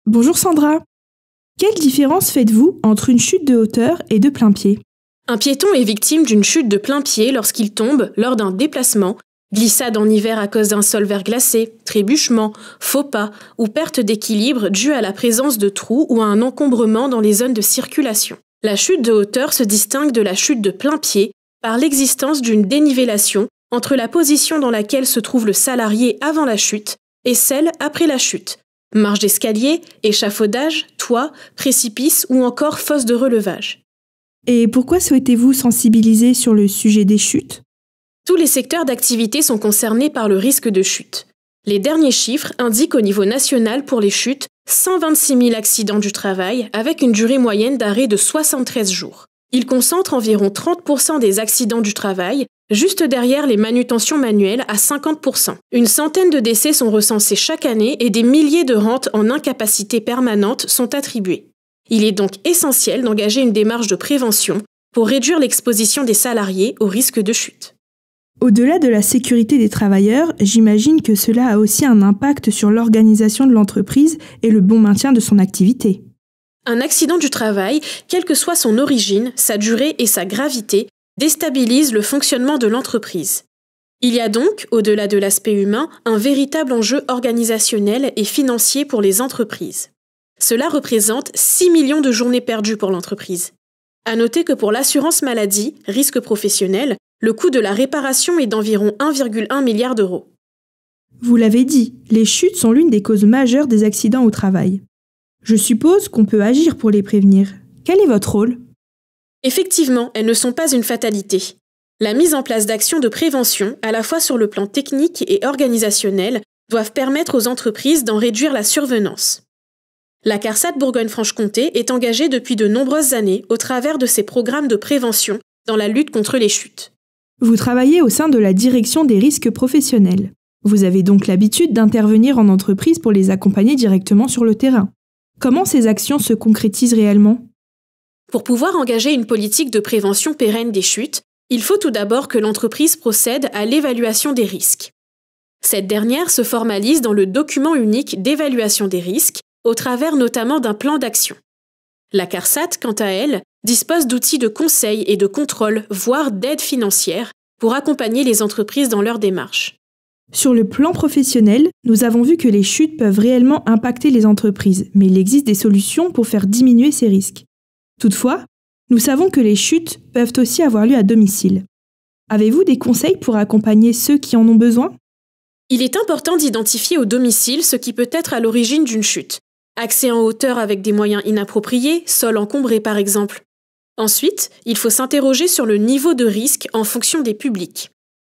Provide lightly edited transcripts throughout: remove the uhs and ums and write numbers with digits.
Bonjour Sandra. Quelle différence faites-vous entre une chute de hauteur et de plein pied? Un piéton est victime d'une chute de plein pied lorsqu'il tombe lors d'un déplacement, glissade en hiver à cause d'un sol verglacé, trébuchement, faux pas ou perte d'équilibre due à la présence de trous ou à un encombrement dans les zones de circulation. La chute de hauteur se distingue de la chute de plein pied par l'existence d'une dénivellation entre la position dans laquelle se trouve le salarié avant la chute et celle après la chute. Marche d'escalier, échafaudage, toit, précipice ou encore fosse de relevage. Et pourquoi souhaitez-vous sensibiliser sur le sujet des chutes? Tous les secteurs d'activité sont concernés par le risque de chute. Les derniers chiffres indiquent au niveau national pour les chutes 126 000 accidents du travail avec une durée moyenne d'arrêt de 73 jours. Ils concentrent environ 30% des accidents du travail, juste derrière les manutentions manuelles à 50%. Une centaine de décès sont recensés chaque année et des milliers de rentes en incapacité permanente sont attribuées. Il est donc essentiel d'engager une démarche de prévention pour réduire l'exposition des salariés au risque de chute. Au-delà de la sécurité des travailleurs, j'imagine que cela a aussi un impact sur l'organisation de l'entreprise et le bon maintien de son activité. Un accident du travail, quelle que soit son origine, sa durée et sa gravité, déstabilise le fonctionnement de l'entreprise. Il y a donc, au-delà de l'aspect humain, un véritable enjeu organisationnel et financier pour les entreprises. Cela représente 6 millions de journées perdues pour l'entreprise. À noter que pour l'assurance maladie, risque professionnel, le coût de la réparation est d'environ 1,1 milliard d'euros. Vous l'avez dit, les chutes sont l'une des causes majeures des accidents au travail. Je suppose qu'on peut agir pour les prévenir. Quel est votre rôle? Effectivement, elles ne sont pas une fatalité. La mise en place d'actions de prévention, à la fois sur le plan technique et organisationnel, doivent permettre aux entreprises d'en réduire la survenance. La CARSAT Bourgogne-Franche-Comté est engagée depuis de nombreuses années au travers de ses programmes de prévention dans la lutte contre les chutes. Vous travaillez au sein de la direction des risques professionnels. Vous avez donc l'habitude d'intervenir en entreprise pour les accompagner directement sur le terrain. Comment ces actions se concrétisent réellement? Pour pouvoir engager une politique de prévention pérenne des chutes, il faut tout d'abord que l'entreprise procède à l'évaluation des risques. Cette dernière se formalise dans le document unique d'évaluation des risques, au travers notamment d'un plan d'action. La CARSAT, quant à elle, dispose d'outils de conseil et de contrôle, voire d'aide financière, pour accompagner les entreprises dans leur démarche. Sur le plan professionnel, nous avons vu que les chutes peuvent réellement impacter les entreprises, mais il existe des solutions pour faire diminuer ces risques. Toutefois, nous savons que les chutes peuvent aussi avoir lieu à domicile. Avez-vous des conseils pour accompagner ceux qui en ont besoin? Il est important d'identifier au domicile ce qui peut être à l'origine d'une chute. Accès en hauteur avec des moyens inappropriés, sol encombré par exemple. Ensuite, il faut s'interroger sur le niveau de risque en fonction des publics.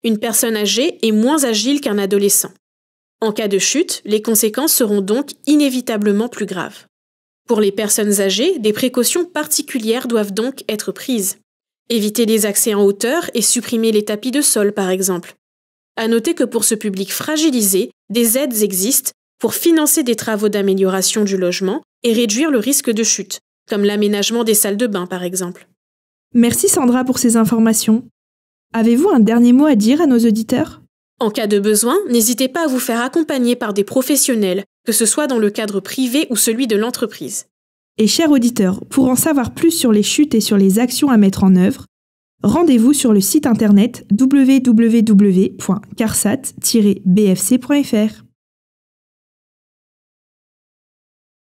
Une personne âgée est moins agile qu'un adolescent. En cas de chute, les conséquences seront donc inévitablement plus graves. Pour les personnes âgées, des précautions particulières doivent donc être prises. Éviter les accès en hauteur et supprimer les tapis de sol par exemple. À noter que pour ce public fragilisé, des aides existent pour financer des travaux d'amélioration du logement et réduire le risque de chute, comme l'aménagement des salles de bain par exemple. Merci Sandra pour ces informations. Avez-vous un dernier mot à dire à nos auditeurs? En cas de besoin, n'hésitez pas à vous faire accompagner par des professionnels, que ce soit dans le cadre privé ou celui de l'entreprise. Et chers auditeurs, pour en savoir plus sur les chutes et sur les actions à mettre en œuvre, rendez-vous sur le site internet www.carsat-bfc.fr.